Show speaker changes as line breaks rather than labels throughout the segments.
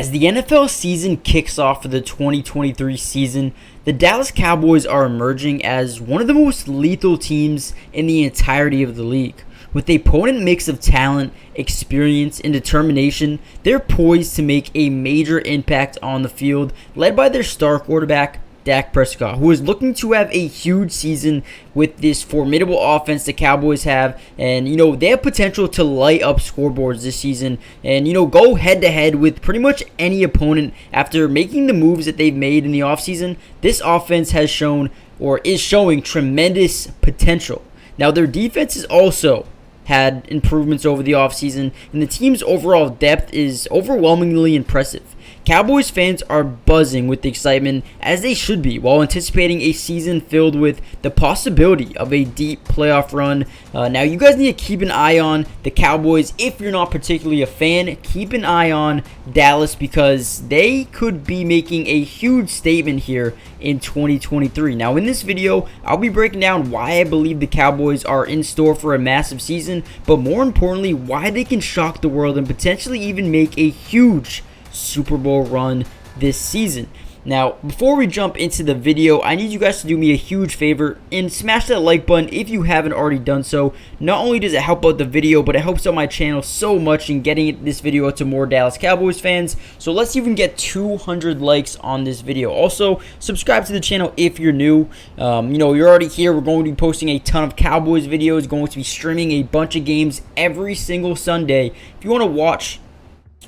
As the NFL season kicks off for the 2023 season, the Dallas Cowboys are emerging as one of the most lethal teams in the entirety of the league. With a potent mix of talent, experience, and determination, they're poised to make a major impact on the field, led by their star quarterback, Dak Prescott, who is looking to have a huge season with this formidable offense the Cowboys have. And, they have potential to light up scoreboards this season and, go head-to-head with pretty much any opponent after making the moves that they've made in the offseason. This offense has shown or is showing tremendous potential. Now, their defense has also had improvements over the offseason, and the team's overall depth is overwhelmingly impressive. Cowboys fans are buzzing with excitement, as they should be, while anticipating a season filled with the possibility of a deep playoff run. Now, you guys need to keep an eye on the Cowboys. If you're not particularly a fan, keep an eye on Dallas, because they could be making a huge statement here in 2023. Now, in this video, I'll be breaking down why I believe the Cowboys are in store for a massive season, but more importantly, why they can shock the world and potentially even make a huge Super Bowl run this season. Now, before we jump into the video, I need you guys to do me a huge favor and smash that like button if you haven't already done so. Not only does it help out the video, but it helps out my channel so much in getting this video out to more Dallas Cowboys fans. So let's even get 200 likes on this video. Also, subscribe to the channel if you're new. You're already here. We're going to be posting a ton of Cowboys videos, going to be streaming a bunch of games every single Sunday. If you want to watch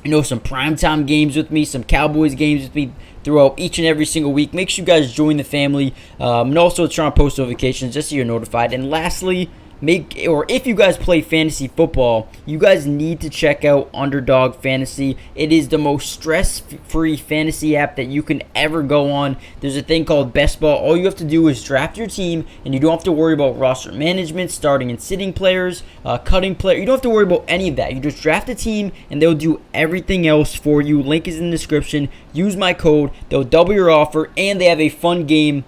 some primetime games with me, some Cowboys games with me throughout each and every single week, make sure you guys join the family, and also turn on post notifications just so you're notified. And lastly, if you guys play fantasy football, you guys need to check out Underdog Fantasy. It is the most stress-free fantasy app that you can ever go on. There's a thing called Best Ball. All you have to do is draft your team, and you don't have to worry about roster management, starting and sitting players, cutting players. You don't have to worry about any of that. You just draft a team, and they'll do everything else for you. Link is in the description. Use my code. They'll double your offer, and they have a fun game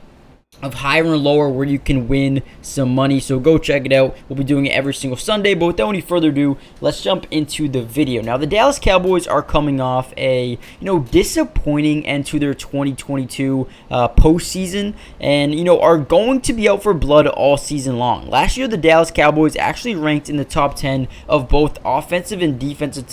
of higher and lower where you can win some money. So go check it out. We'll be doing it every single Sunday. But without any further ado, let's jump into the video. Now, the Dallas Cowboys are coming off a disappointing end to their 2022 postseason, and are going to be out for blood all season long. Last year, the Dallas Cowboys actually ranked in the top 10 of both offensive and defensive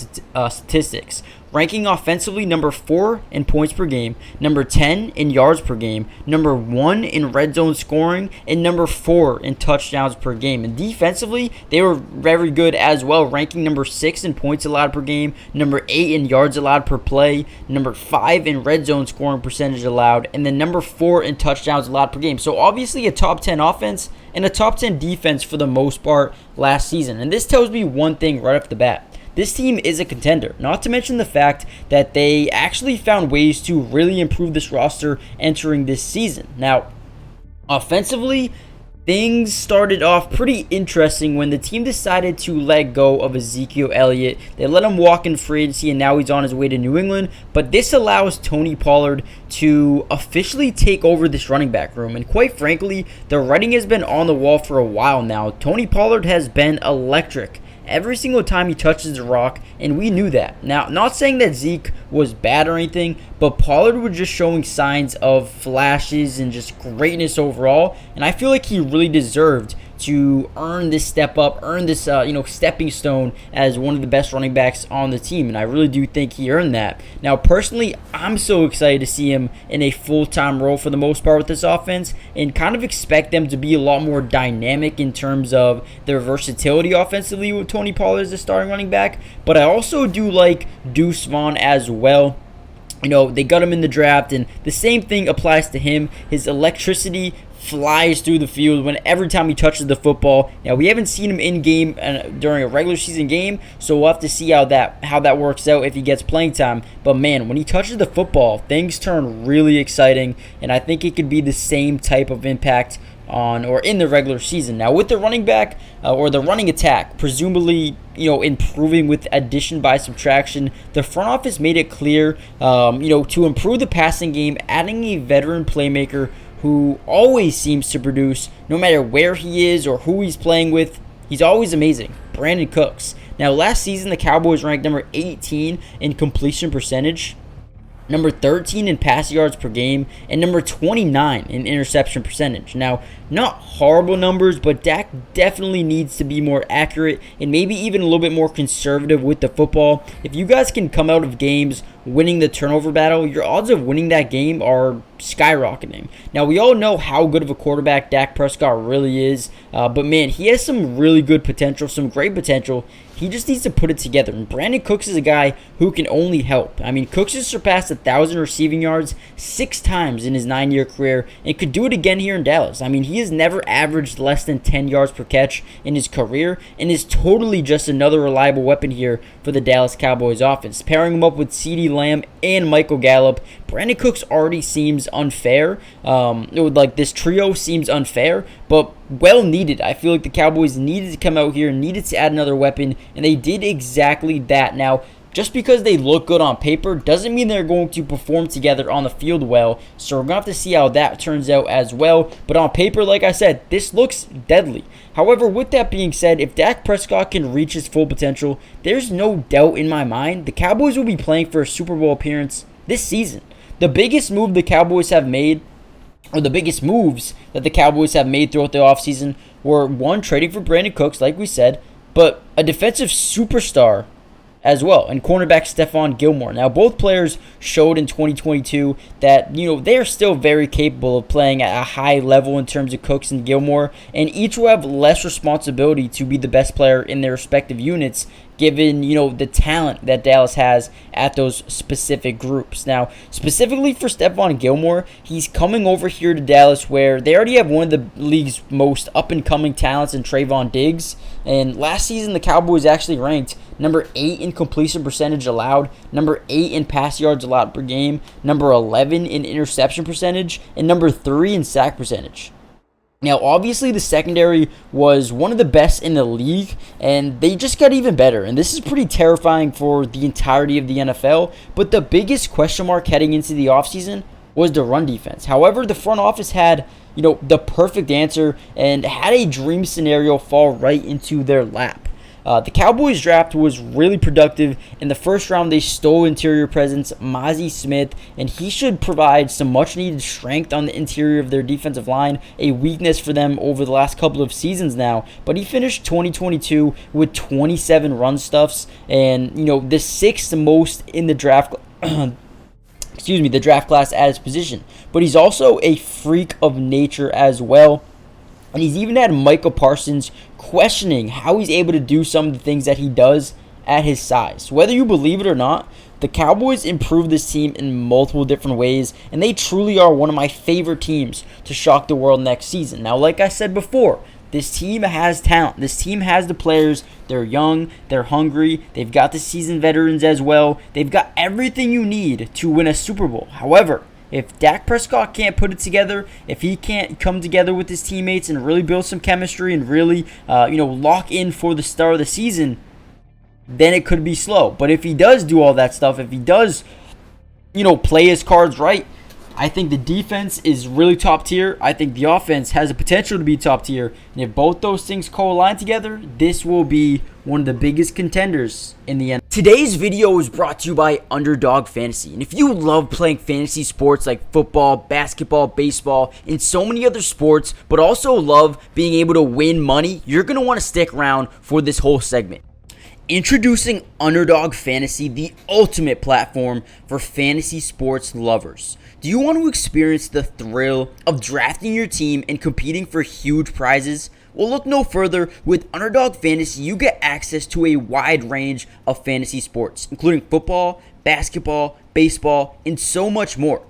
statistics, ranking offensively number 4 in points per game, number 10 in yards per game, number 1 in red zone scoring, and number 4 in touchdowns per game. And defensively, they were very good as well, ranking number 6 in points allowed per game, number 8 in yards allowed per play, number 5 in red zone scoring percentage allowed, and then number 4 in touchdowns allowed per game. So obviously a top 10 offense and a top 10 defense for the most part last season. And this tells me one thing right off the bat. This team is a contender, not to mention the fact that they actually found ways to really improve this roster entering this season. Now, offensively, things started off pretty interesting when the team decided to let go of Ezekiel Elliott. They let him walk in free agency, and now he's on his way to New England. But this allows Tony Pollard to officially take over this running back room. And quite frankly, the writing has been on the wall for a while now. Tony Pollard has been electric every single time he touches the rock, and we knew that. Now, not saying that Zeke was bad or anything, but Pollard was just showing signs of flashes and just greatness overall, and I feel like he really deserved to earn this step up, earn this stepping stone as one of the best running backs on the team, and I really do think he earned that. Now, personally, I'm so excited to see him in a full-time role for the most part with this offense, and kind of expect them to be a lot more dynamic in terms of their versatility offensively with Tony Pollard as the starting running back. But I also do like Deuce Vaughn as well. They got him in the draft, and the same thing applies to him. His electricity flies through the field every time he touches the football. Now, we haven't seen him in game during a regular season game, so we'll have to see how that works out if he gets playing time. But man, when he touches the football, things turn really exciting, and I think it could be the same type of impact on or in the regular season. Now, with the running back or the running attack presumably improving with addition by subtraction, the front office made it clear to improve the passing game, adding a veteran playmaker who always seems to produce no matter where he is or who he's playing with. He's always amazing. Brandon Cooks. Now, last season, the Cowboys ranked number 18 in completion percentage. number 13 in pass yards per game, and number 29 in interception percentage. Now, not horrible numbers, but Dak definitely needs to be more accurate and maybe even a little bit more conservative with the football. If you guys can come out of games winning the turnover battle, your odds of winning that game are skyrocketing. Now, we all know how good of a quarterback Dak Prescott really is, but man, he has some really good potential, some great potential. He just needs to put it together. And Brandon Cooks is a guy who can only help. I mean, Cooks has surpassed 1,000 receiving yards 6 times in his 9-year career and could do it again here in Dallas. I mean, he has never averaged less than 10 yards per catch in his career and is totally just another reliable weapon here for the Dallas Cowboys offense. Pairing him up with CeeDee Lamb and Michael Gallup, Brandon Cooks already seems unfair. This trio seems unfair, but well needed. I feel like the Cowboys needed to come out here, needed to add another weapon, and they did exactly that. Now, just because they look good on paper doesn't mean they're going to perform together on the field well, so we're going to have to see how that turns out as well. But on paper, like I said, this looks deadly. However, with that being said, if Dak Prescott can reach his full potential, there's no doubt in my mind the Cowboys will be playing for a Super Bowl appearance this season. The biggest move the Cowboys have made, or the biggest moves that the Cowboys have made throughout the offseason, were one, trading for Brandon Cooks, like we said, but a defensive superstar as well, and cornerback Stephon Gilmore. Now, both players showed in 2022 that, they are still very capable of playing at a high level in terms of Cooks and Gilmore, and each will have less responsibility to be the best player in their respective units, given, the talent that Dallas has at those specific groups. Now, specifically for Stephon Gilmore, he's coming over here to Dallas where they already have one of the league's most up-and-coming talents in Trayvon Diggs. And last season, the Cowboys actually ranked number 8 in completion percentage allowed, number 8 in pass yards allowed per game, number 11 in interception percentage, and number 3 in sack percentage. Now, obviously, the secondary was one of the best in the league, and they just got even better. And this is pretty terrifying for the entirety of the NFL. But the biggest question mark heading into the offseason was the run defense. However, the front office had, the perfect answer and had a dream scenario fall right into their lap. The Cowboys draft was really productive. In the first round, they stole interior presence Mozzie Smith, and he should provide some much-needed strength on the interior of their defensive line, a weakness for them over the last couple of seasons now. But he finished 2022 with 27 run stuffs, and, the 6th most in the draft the draft class at his position. But he's also a freak of nature as well. And he's even had Micah Parsons questioning how he's able to do some of the things that he does at his size. Whether you believe it or not, the Cowboys improved this team in multiple different ways, and they truly are one of my favorite teams to shock the world next season. Now, like I said before, this team has talent. This team has the players. They're young. They're hungry. They've got the seasoned veterans as well. They've got everything you need to win a Super Bowl. However, if Dak Prescott can't put it together, if he can't come together with his teammates and really build some chemistry and really, lock in for the start of the season, then it could be slow. But if he does do all that stuff, if he does, play his cards right, I think the defense is really top tier. I think the offense has the potential to be top tier. And if both those things co-align together, this will be one of the biggest contenders in the end. Today's video is brought to you by Underdog Fantasy. And if you love playing fantasy sports like football, basketball, baseball, and so many other sports, but also love being able to win money, you're going to want to stick around for this whole segment. Introducing Underdog Fantasy, the ultimate platform for fantasy sports lovers. Do you want to experience the thrill of drafting your team and competing for huge prizes? Well, look no further. With Underdog Fantasy, you get access to a wide range of fantasy sports, including football, basketball, baseball, and so much more.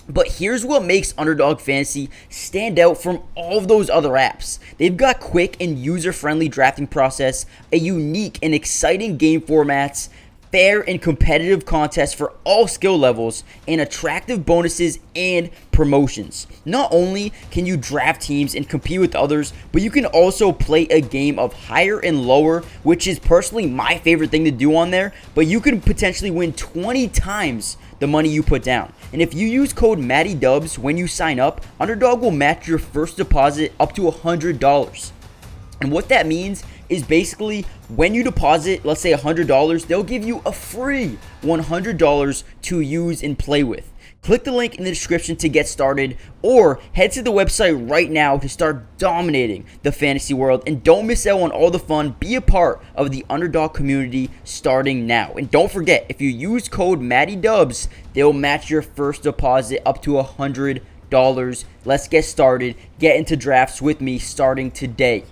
But here's what makes Underdog Fantasy stand out from all of those other apps. They've got quick and user-friendly drafting process, a unique and exciting game formats, fair and competitive contests for all skill levels, and attractive bonuses and promotions. Not only can you draft teams and compete with others, but you can also play a game of higher and lower, which is personally my favorite thing to do on there, but you can potentially win 20 times the money you put down. And if you use code MattyDubs when you sign up, Underdog will match your first deposit up to $100. And what that means is basically when you deposit, let's say $100, they'll give you a free $100 to use and play with. Click the link in the description to get started, or head to the website right now to start dominating the fantasy world. And don't miss out on all the fun. Be a part of the Underdog community starting now. And don't forget, if you use code MattyDubs, they'll match your first deposit up to $100. Let's get started. Get into drafts with me starting today.